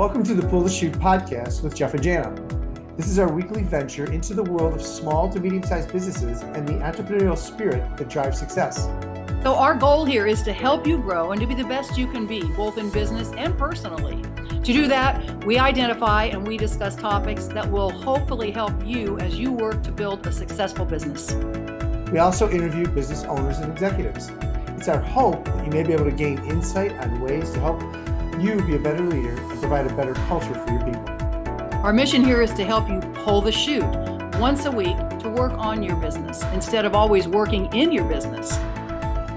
Welcome to the Pull the Chute podcast with Jeff and Jana. This is our weekly venture into the world of small to medium-sized businesses and the entrepreneurial spirit that drives success. So our goal here is to help you grow and to be the best you can be, both in business and personally. To do that, we identify and we discuss topics that will hopefully help you as you work to build a successful business. We also interview business owners and executives. It's our hope that you may be able to gain insight on ways to help you be a better leader and provide a better culture for your people. Our mission here is to help you pull the chute once a week to work on your business instead of always working in your business.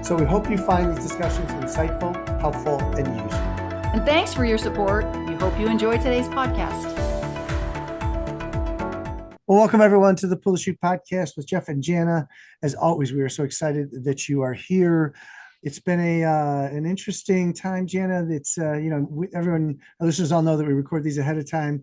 So we hope you find these discussions insightful, helpful, and useful. And thanks for your support. We hope you enjoy today's podcast. Well, welcome everyone to the Pull the Chute podcast with Jeff and Jana. As always, we are so excited that you are here. It's been an interesting time, Jana. It's everyone, our listeners all know that we record these ahead of time.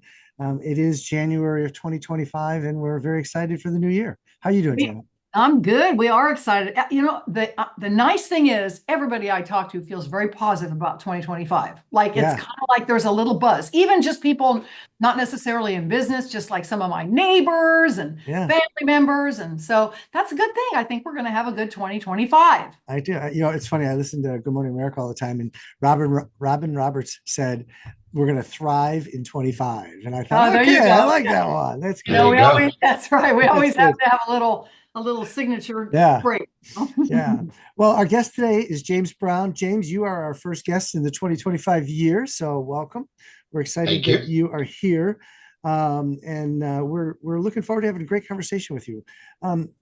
It is January of 2025, and we're very excited for the new year. How are you doing, Jana? I'm good. We are excited. You know, the nice thing is everybody I talk to feels very positive about 2025. Like it's kind of like there's a little buzz, even just people not necessarily in business, just like some of my neighbors and family members. And so that's a good thing. I think we're going to have a good 2025. I do. It's funny. I listen to Good Morning America all the time, and Robin Roberts said, "We're going to thrive in 25." And I thought, I like that one. That's good. That's right. We always have to have a little signature break. Well, our guest today is James Brown. James, you are our first guest in the 2025 year, so welcome. We're excited that you are here, and we're looking forward to having a great conversation with you.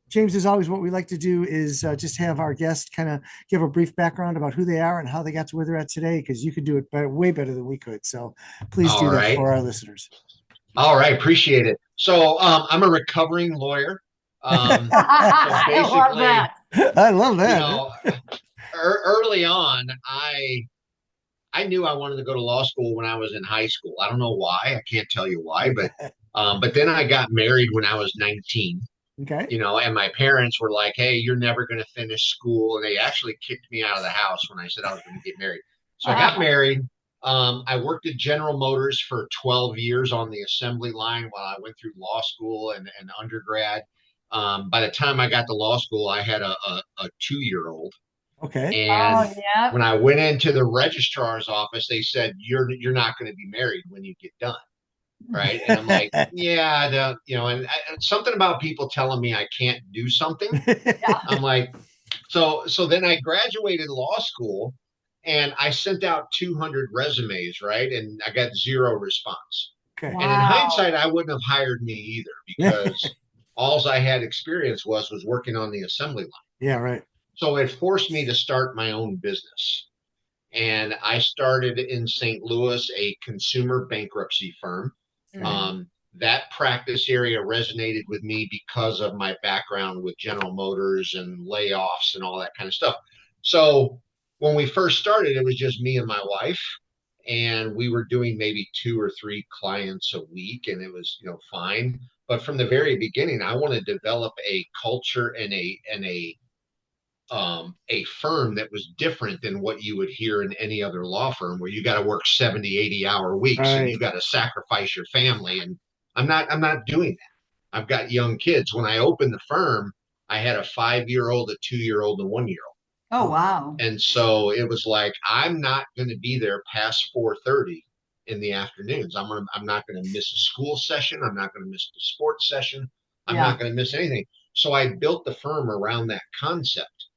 James, as always, what we like to do is just have our guests kind of give a brief background about who they are and how they got to where they're at today, because you could do it way better than we could. So please do that for our listeners. All right, appreciate it. So I'm a recovering lawyer. I love that. I love that. Early on, I knew I wanted to go to law school when I was in high school. I don't know why. I can't tell you why, but then I got married when I was 19. Okay. And my parents were like, "Hey, you're never going to finish school," and they actually kicked me out of the house when I said I was going to get married. So I got married. I worked at General Motors for 12 years on the assembly line while I went through law school and undergrad. By the time I got to law school, I had a 2-year-old. Okay. And when I went into the registrar's office, they said, you're not going to be married when you get done. Right. And I'm like, and something about people telling me I can't do something. I'm like, so then I graduated law school and I sent out 200 resumes. Right. And I got 0 response. Okay. And in hindsight, I wouldn't have hired me either because all I had experience was working on the assembly line. Yeah, right. So it forced me to start my own business. And I started in St. Louis, a consumer bankruptcy firm. That practice area resonated with me because of my background with General Motors and layoffs and all that kind of stuff. So when we first started, it was just me and my wife. And we were doing maybe 2 or 3 clients a week, and it was, fine. But from the very beginning, I want to develop a culture and a firm that was different than what you would hear in any other law firm, where you got to work 70, 80-hour weeks and you got to sacrifice your family. And I'm not doing that. I've got young kids. When I opened the firm, I had a 5-year-old, a 2-year-old, and a 1-year-old. Oh, wow. And so it was like, I'm not going to be there past 4:30 in the afternoons. I'm not going to miss a school session. I'm not going to miss the sports session. I'm not going to miss anything. So I built the firm around that concept.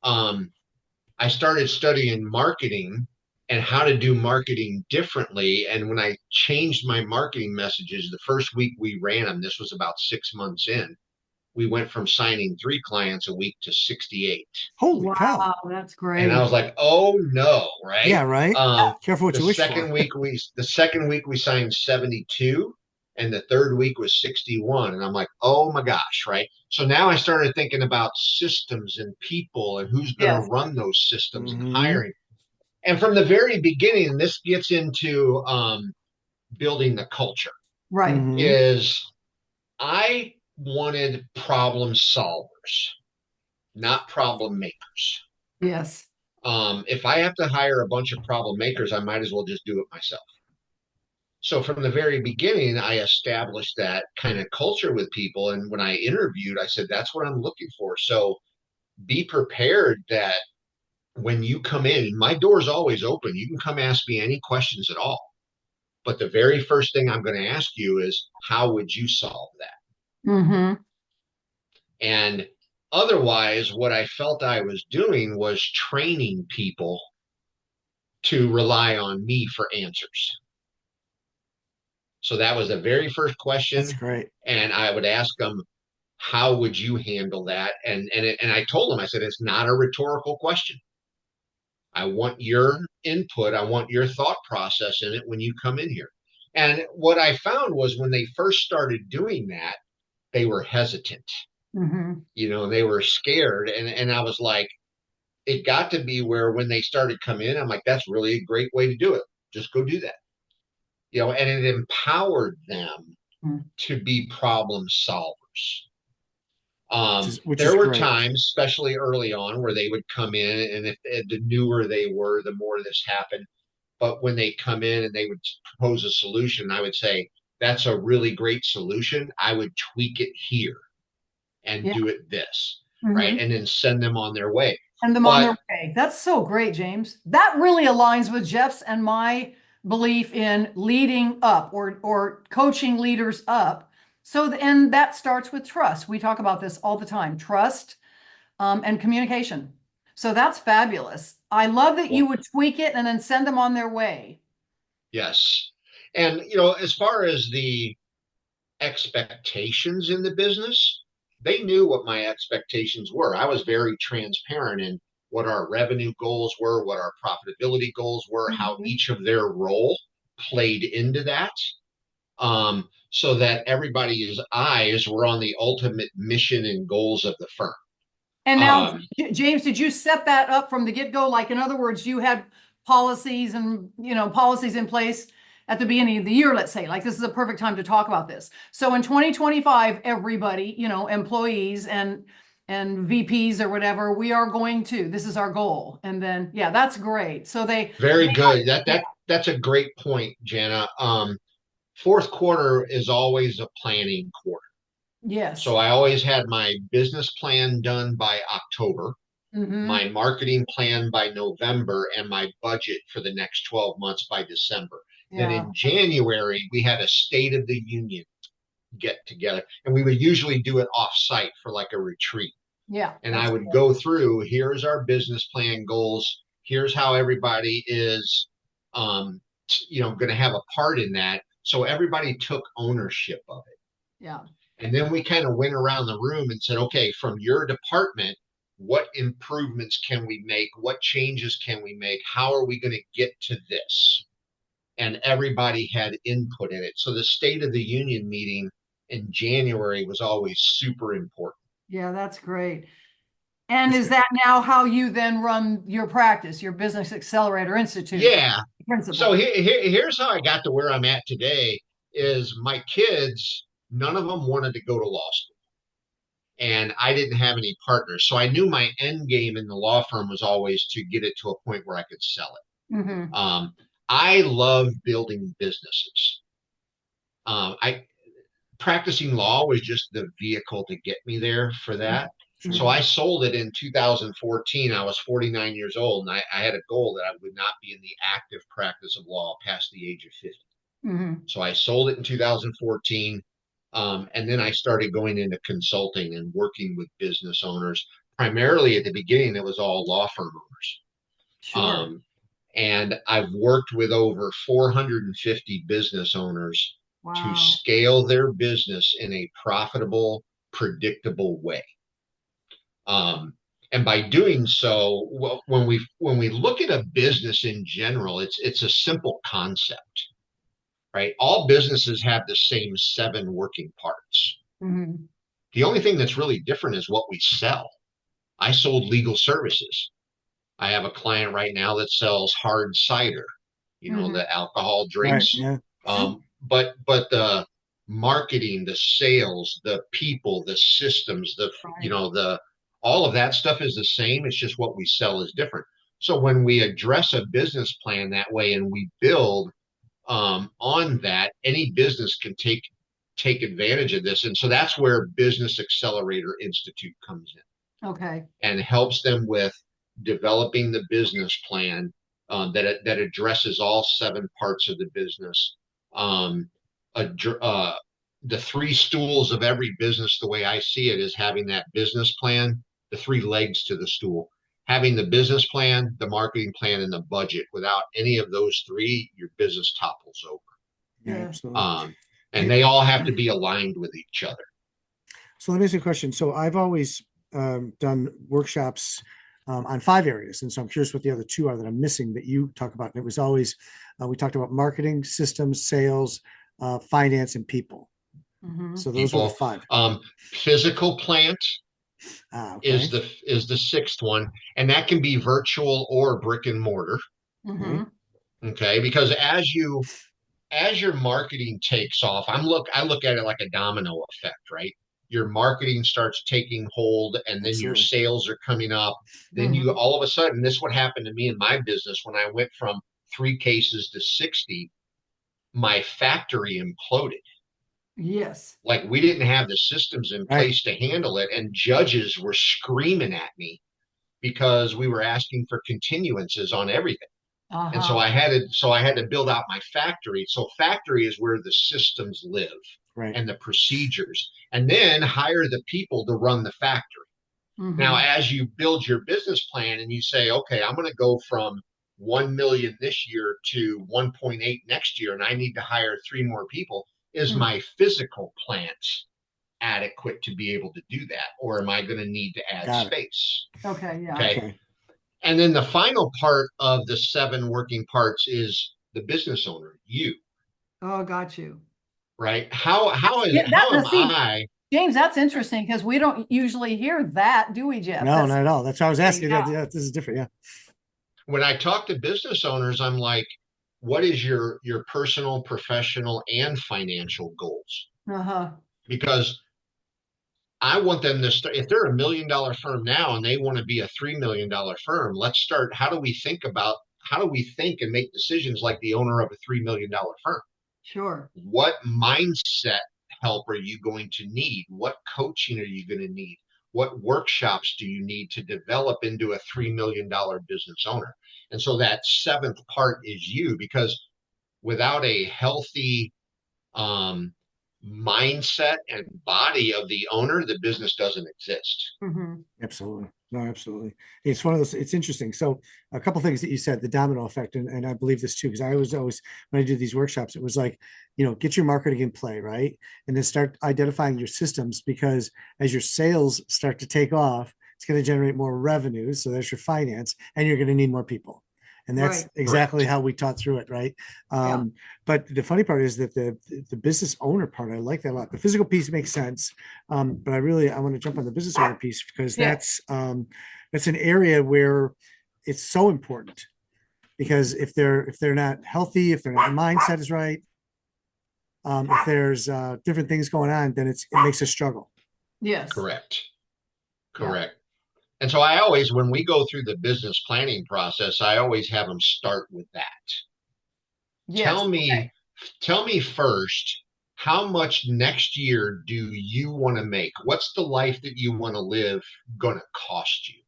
I started studying marketing and how to do marketing differently. And when I changed my marketing messages, the first week we ran them, this was about 6 months in, we went from signing 3 clients a week to 68. Holy cow. That's great. And I was like, oh no, right? Yeah, right. Careful what you wish for. The second week we signed 72, and the third week was 61. And I'm like, oh my gosh, right? So now I started thinking about systems and people and who's going to run those systems and hiring. And from the very beginning, this gets into building the culture. Right. Is I wanted problem solvers, not problem makers. Yes. If I have to hire a bunch of problem makers, I might as well just do it myself. So from the very beginning, I established that kind of culture with people. And when I interviewed, I said, that's what I'm looking for. So be prepared that when you come in, my door's always open. You can come ask me any questions at all. But the very first thing I'm going to ask you is, how would you solve that? Mm-hmm. And otherwise, what I felt I was doing was training people to rely on me for answers. So that was the very first question. That's great. And I would ask them, how would you handle that? And I told them, I said, it's not a rhetorical question. I want your input. I want your thought process in it when you come in here. And what I found was when they first started doing that, they were hesitant. Mm-hmm. They were scared. And I was like, it got to be where when they started coming in, I'm like, that's really a great way to do it. Just go do that. And it empowered them to be problem solvers. Which is There were great. times, especially early on, where they would come in, and if the newer they were, the more this happened. But when they come in and they would propose a solution, I would say, that's a really great solution. I would tweak it here and Yeah. do it this, right? Mm-hmm. And then send them on their way. And them on their But way. That's so great, James. That really aligns with Jeff's and my belief in leading up or coaching leaders up. So, and that starts with trust. We talk about this all the time, trust and communication. So that's fabulous. I love that you would tweak it and then send them on their way. yes. And, as far as the expectations in the business, they knew what my expectations were. I was very transparent in what our revenue goals were, what our profitability goals were, how each of their role played into that, so that everybody's eyes were on the ultimate mission and goals of the firm. And now, James, did you set that up from the get-go? Like, in other words, you had policies and, policies in place at the beginning of the year, let's say, like this is a perfect time to talk about this. So in 2025, everybody, employees and VPs or whatever, we are going to, this is our goal. And then, yeah, that's great. So very good. That's a great point, Jana. Fourth quarter is always a planning quarter. Yes. So I always had my business plan done by October, my marketing plan by November, and my budget for the next 12 months by December. Then in January, we had a State of the Union get together, and we would usually do it off site for like a retreat. Yeah. And I would go through, here's our business plan goals. Here's how everybody is, going to have a part in that. So everybody took ownership of it. Yeah. And then we kind of went around the room and said, okay, from your department, what improvements can we make? What changes can we make? How are we going to get to this? And everybody had input in it. So the State of the Union meeting in January was always super important. Yeah, that's great. And is that now how you then run your practice, your Business Accelerator Institute? Yeah. Principle. So here's how I got to where I'm at today is my kids, none of them wanted to go to law school. And I didn't have any partners. So I knew my end game in the law firm was always to get it to a point where I could sell it. I love building businesses. Practicing law was just the vehicle to get me there for that. So I sold it in 2014. I was 49 years old, and I had a goal that I would not be in the active practice of law past the age of 50. So I sold it in 2014. And then I started going into consulting and working with business owners. Primarily at the beginning, it was all law firm owners. Sure. And I've worked with over 450 business owners to scale their business in a profitable, predictable way. And by doing so, when we look at a business in general, it's a simple concept, right? All businesses have the same 7 working parts. The only thing that's really different is what we sell. I sold legal services. I have a client right now that sells hard cider, the alcohol drinks. Right, yeah. But the marketing, the sales, the people, the systems, all of that stuff is the same. It's just what we sell is different. So when we address a business plan that way and we build on that, any business can take advantage of this. And so that's where Business Accelerator Institute comes in. Okay. And helps them with developing the business plan that addresses all 7 parts of the business. The 3 stools of every business, the way I see it, is having that business plan, the 3 legs to the stool, having the business plan, the marketing plan, and the budget. Without any of those 3, your business topples over. Yeah, absolutely. And they all have to be aligned with each other. So let me ask you a question. So I've always done workshops on 5 areas. And so I'm curious what the other 2 are that I'm missing that you talk about. And it was always, we talked about marketing, systems, sales, finance, and people. Mm-hmm. So those were the 5. Physical plant Okay. is the 6th one, and that can be virtual or brick and mortar. Mm-hmm. Okay, because as your marketing takes off, I look at it like a domino effect, right? Your marketing starts taking hold, and then your sales are coming up. Then you all of a sudden, this is what happened to me in my business when I went from 3 cases to 60. My factory imploded. Yes. Like, we didn't have the systems in place to handle it, and judges were screaming at me because we were asking for continuances on everything. And so I had to build out my factory. So factory is where the systems live, and the procedures, and then hire the people to run the factory. Now, as you build your business plan and you say, okay, I'm going to go from 1 million this year to 1.8 next year, and I need to hire 3 more people, is my physical plant adequate to be able to do that? Or am I going to need to add space? Okay. Yeah. Okay. And then the final part of the 7 working parts is the business owner, you. Oh, got you. Right? How am I? James, that's interesting because we don't usually hear that, do we, Jeff? No, not at all. That's why I was asking. Yeah, this is different. Yeah. When I talk to business owners, I'm like, what is your personal, professional, and financial goals? Because I want them to start, if they're $1 million firm now and they want to be a $3 million firm, let's start. How do we think and make decisions like the owner of a $3 million firm? Sure. What mindset help are you going to need? What coaching are you going to need? What workshops do you need to develop into a $3 million business owner? And so that 7th part is you, because without a healthy mindset and body of the owner, the business doesn't exist. Absolutely. No, absolutely. It's one of those, it's interesting. So a couple of things that you said, the domino effect, and I believe this too, because I was always, when I did these workshops, it was like, get your marketing in play, right? And then start identifying your systems, because as your sales start to take off, it's going to generate more revenue. So there's your finance, and you're going to need more people. And that's exactly how we taught through it, right? But the funny part is that the business owner part, I like that a lot. The physical piece makes sense, but I want to jump on the business owner piece, because that's an area where it's so important. Because if they're not healthy, if their mindset is right, if there's different things going on, then it makes a struggle. Yes. Correct. And so I always, when we go through the business planning process, I always have them start with that. Yes. Tell me first, how much next year do you want to make? What's the life that you want to live going to cost you?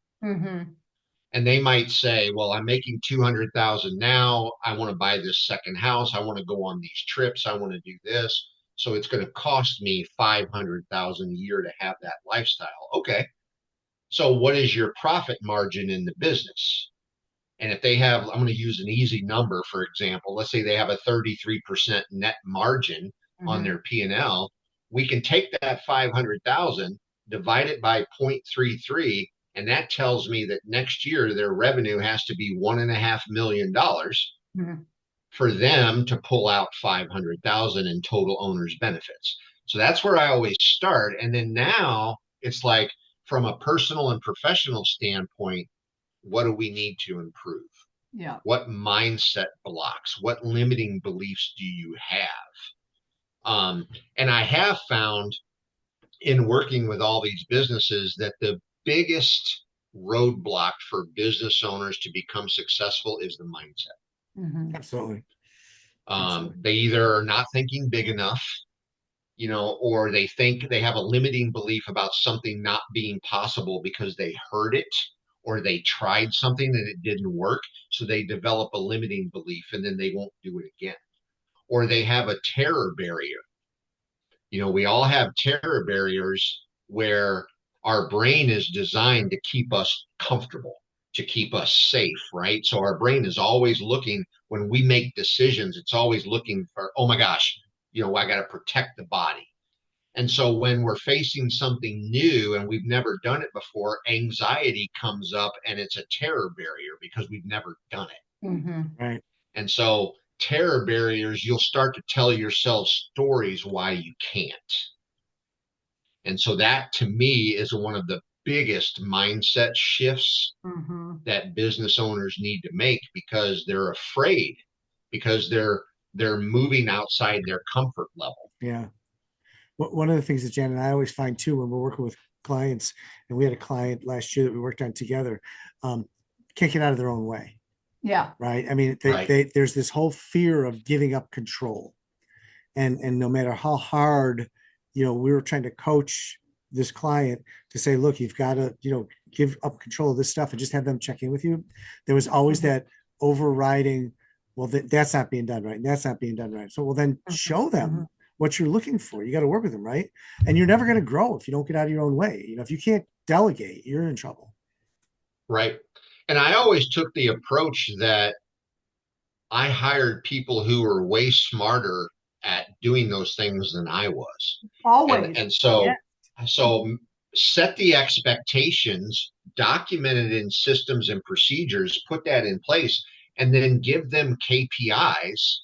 And they might say, well, I'm making 200,000 now. I want to buy this second house. I want to go on these trips. I want to do this. So it's going to cost me 500,000 a year to have that lifestyle. Okay. So what is your profit margin in the business? And if they have, I'm going to use an easy number, for example, let's say they have a 33% net margin on their P&L, we can take that 500,000, divide it by 0.33, and that tells me that next year their revenue has to be $1.5 million for them to pull out 500,000 in total owner's benefits. So that's where I always start. And then now it's like, from a personal and professional standpoint, what do we need to improve? Yeah. What mindset blocks? What limiting beliefs do you have? And I have found in working with all these businesses that the biggest roadblock for business owners to become successful is the mindset. Absolutely. They either are not thinking big enough, or they think they have a limiting belief about something not being possible because they heard it or they tried something and it didn't work. So they develop a limiting belief and then they won't do it again. Or they have a terror barrier. We all have terror barriers where our brain is designed to keep us comfortable, to keep us safe, right? So our brain is always looking, when we make decisions, it's always looking for, oh my gosh, I got to protect the body. And so when we're facing something new and we've never done it before, anxiety comes up and it's a terror barrier because we've never done it. Mm-hmm. Right. And so terror barriers, you'll start to tell yourself stories why you can't. And so that to me is one of the biggest mindset shifts that business owners need to make, because they're afraid, because they're moving outside their comfort level. Yeah. One of the things that Jan and I always find too, when we're working with clients, and we had a client last year that we worked on together, can't get out of their own way. Yeah. Right. I mean, Right. there's this whole fear of giving up control. And no matter how hard, we were trying to coach this client to say, look, you've got to, give up control of this stuff and just have them check in with you. There was always that overriding, well, that's not being done right. And that's not being done right. So, well, then show them what you're looking for. You got to work with them, right? And you're never going to grow if you don't get out of your own way. If you can't delegate, you're in trouble. Right. And I always took the approach that I hired people who were way smarter at doing those things than I was. Always. And so set the expectations, document it in systems and procedures, put that in place, and then give them KPIs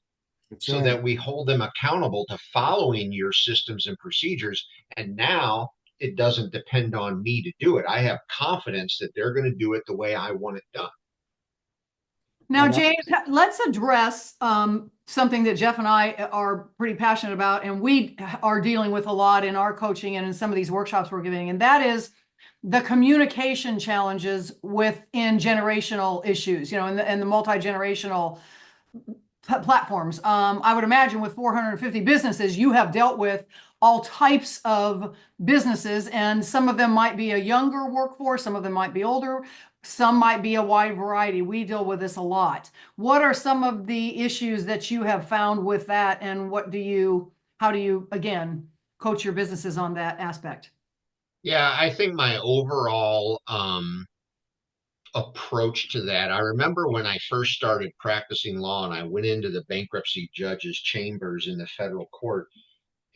that we hold them accountable to following your systems and procedures. And now it doesn't depend on me to do it. I have confidence that they're going to do it the way I want it done. Now, James, let's address something that Jeff and I are pretty passionate about, and we are dealing with a lot in our coaching and in some of these workshops we're giving, and that is the communication challenges within generational issues, and the multi-generational platforms. I would imagine with 450 businesses, you have dealt with all types of businesses, and some of them might be a younger workforce, some of them might be older, some might be a wide variety. We deal with this a lot. What are some of the issues that you have found with that, and how do you, again, coach your businesses on that aspect? Yeah, I think my overall approach to that, I remember when I first started practicing law and I went into the bankruptcy judge's chambers in the federal court,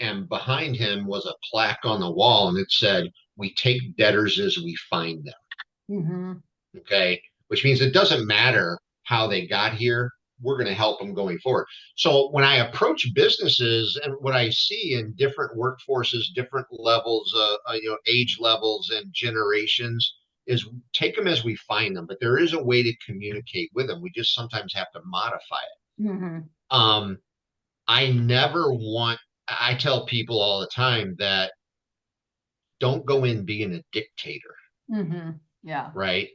and behind him was a plaque on the wall and it said, "We take debtors as we find them." Okay, which means it doesn't matter how they got here, we're going to help them going forward. So when I approach businesses, and what I see in different workforces, different levels, age levels and generations, is take them as we find them. But there is a way to communicate with them. We just sometimes have to modify it. I tell people all the time that don't go in being a dictator. Yeah. Right.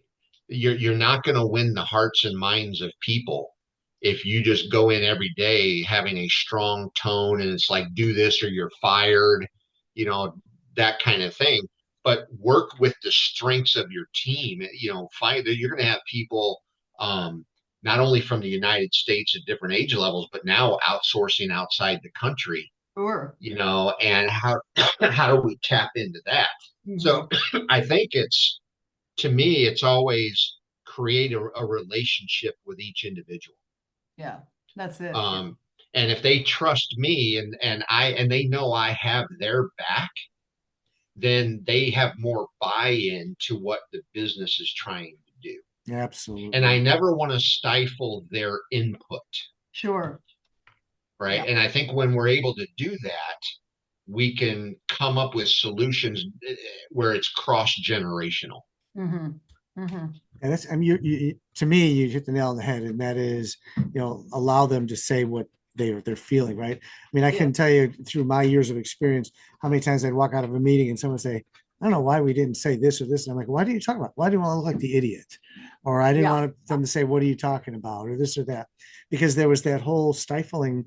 You're not going to win the hearts and minds of people if you just go in every day having a strong tone and it's like, do this or you're fired, that kind of thing. But work with the strengths of your team. You're going to have people not only from the United States at different age levels, but now outsourcing outside the country. Sure. And how do we tap into that? So I think to me, it's always create a relationship with each individual. Yeah, that's it. And if they trust me and they know I have their back, then they have more buy-in to what the business is trying to do. Absolutely. And I never want to stifle their input. Sure. Right. Yeah. And I think when we're able to do that, we can come up with solutions where it's cross-generational. And that's, to me, you hit the nail on the head, and that is, allow them to say what they're feeling, right? I mean, I can tell you through my years of experience how many times I'd walk out of a meeting and someone would say, I don't know why we didn't say this or this. And I'm like, why do you talk about? Why do you want to look like the idiot? Or I didn't want them to say, what are you talking about? Or this or that. Because there was that whole stifling,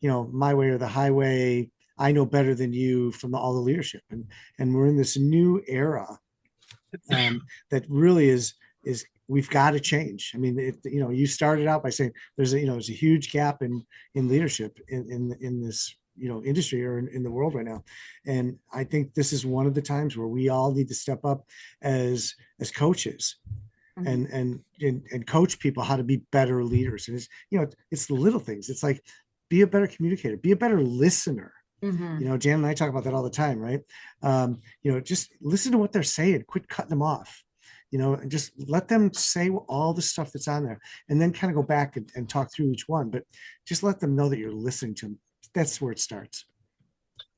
my way or the highway. I know better than you from all the leadership. And we're in this new era that really is we've got to change. I mean, you started out by saying there's a huge gap in leadership in this industry or in the world right now, and I think this is one of the times where we all need to step up as coaches and coach people how to be better leaders. And it's the little things. It's like, be a better communicator, be a better listener. Jan and I talk about that all the time, right? Just listen to what they're saying, quit cutting them off, and just let them say all the stuff that's on there, and then kind of go back and talk through each one, but just let them know that you're listening to them. That's where it starts.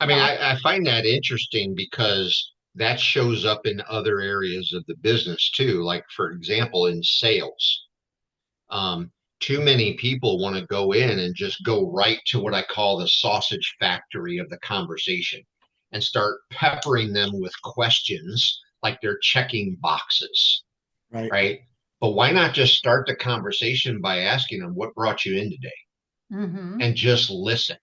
I mean, I find that interesting because that shows up in other areas of the business too. Like, for example, in sales, too many people want to go in and just go right to what I call the sausage factory of the conversation and start peppering them with questions like they're checking boxes, right? But why not just start the conversation by asking them, what brought you in today? And just listen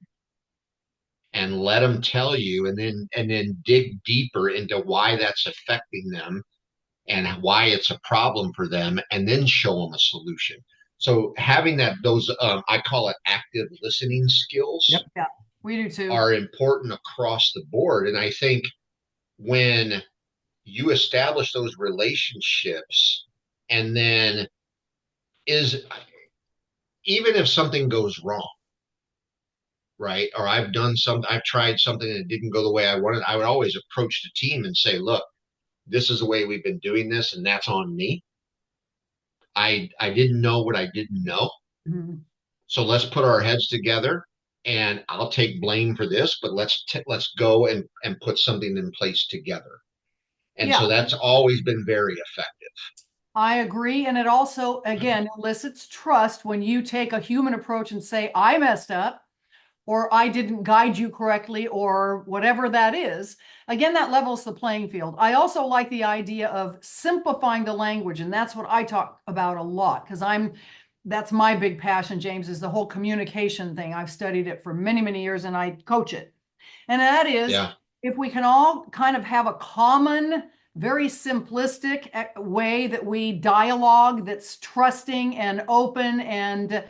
and let them tell you, and then dig deeper into why that's affecting them and why it's a problem for them, and then show them a solution. So having those I call it active listening skills. Yep. Yeah, we do too. Are important across the board. And I think when you establish those relationships, and then even if something goes wrong, right? Or I've tried something and it didn't go the way I wanted, I would always approach the team and say, look, this is the way we've been doing this, and that's on me. I didn't know what I didn't know. So let's put our heads together, and I'll take blame for this, but let's go and put something in place together. And so that's always been very effective. I agree. And it also, again, elicits trust when you take a human approach and say, I messed up, or I didn't guide you correctly, or whatever that is. Again, that levels the playing field. I also like the idea of simplifying the language. And that's what I talk about a lot, because that's my big passion, James, is the whole communication thing. I've studied it for many, many years, and I coach it. And that is, if we can all kind of have a common, very simplistic way that we dialogue, that's trusting and open and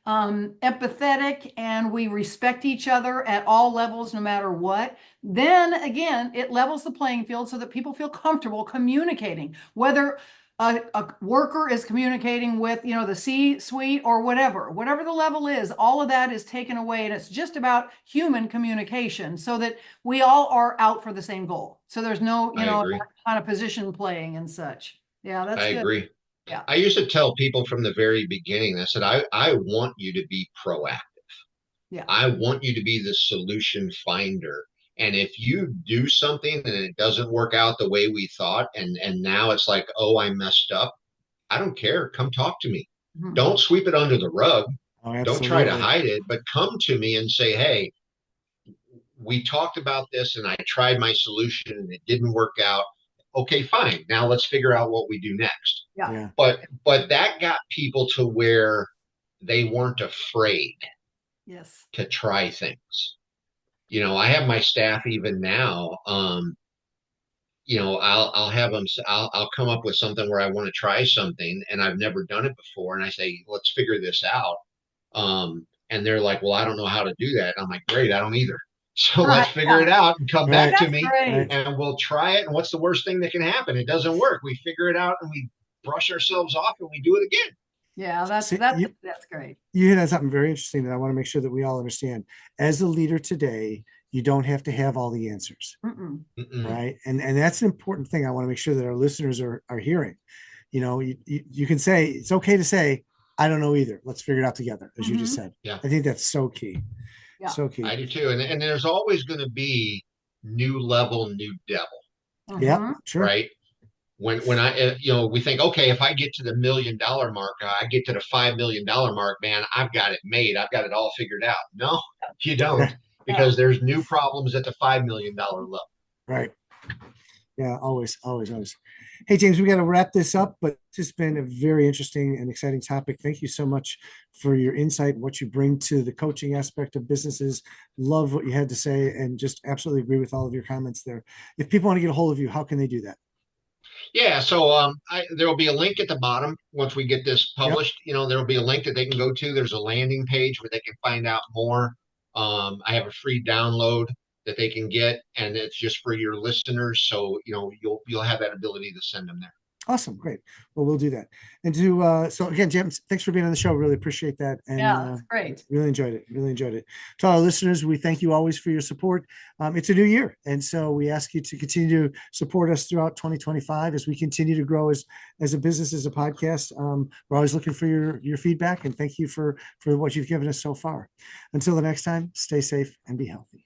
empathetic, and we respect each other at all levels, no matter what, then again, it levels the playing field so that people feel comfortable communicating, whether a worker is communicating with, the C-suite or whatever the level is. All of that is taken away, and it's just about human communication, so that we all are out for the same goal. So there's no, kind of position playing and such. Yeah, that's good. I agree. Yeah. I used to tell people from the very beginning, I said, I want you to be proactive. Yeah. I want you to be the solution finder. And if you do something and it doesn't work out the way we thought, and now it's like, oh, I messed up, I don't care. Come talk to me. Don't sweep it under the rug. Don't try to hide it, but come to me and say, hey, we talked about this and I tried my solution and it didn't work out. Okay, fine. Now let's figure out what we do next. Yeah. But that got people to where they weren't afraid to try things. I have my staff even now. I'll have them. I'll come up with something where I want to try something and I've never done it before, and I say, let's figure this out. And they're like, well, I don't know how to do that. And I'm like, great, I don't either. So let's figure it out and come back to me, and we'll try it. And what's the worst thing that can happen? It doesn't work. We figure it out and we brush ourselves off and we do it again. Yeah, that's great. You hit on something very interesting that I want to make sure that we all understand. As a leader today, you don't have to have all the answers, right? And that's an important thing. I want to make sure that our listeners are hearing. You can say, it's okay to say, I don't know either. Let's figure it out together, as you just said. Yeah, I think that's so key. Yeah. So key. I do too. And there's always going to be new level, new devil. Yeah, sure. Right. When we think, okay, if I get to the $1 million mark, I get to the $5 million mark, man, I've got it made. I've got it all figured out. No, you don't, because there's new problems at the $5 million level. Right. Yeah, always, always, always. Hey, James, we got to wrap this up, but this has been a very interesting and exciting topic. Thank you so much for your insight, what you bring to the coaching aspect of businesses. Love what you had to say and just absolutely agree with all of your comments there. If people want to get a hold of you, how can they do that? Yeah, so there will be a link at the bottom once we get this Yep. published. There will be a link that they can go to. There's a landing page where they can find out more. I have a free download that they can get, and it's just for your listeners. So you'll have that ability to send them there. Awesome. Great. Well, we'll do that. And so again, James, thanks for being on the show. Really appreciate that. And Yeah, that's great. Really enjoyed it. Really enjoyed it. To our listeners, we thank you always for your support. It's a new year. And so we ask you to continue to support us throughout 2025 as we continue to grow as a business, as a podcast. We're always looking for your feedback, and thank you for what you've given us so far. Until the next time, stay safe and be healthy.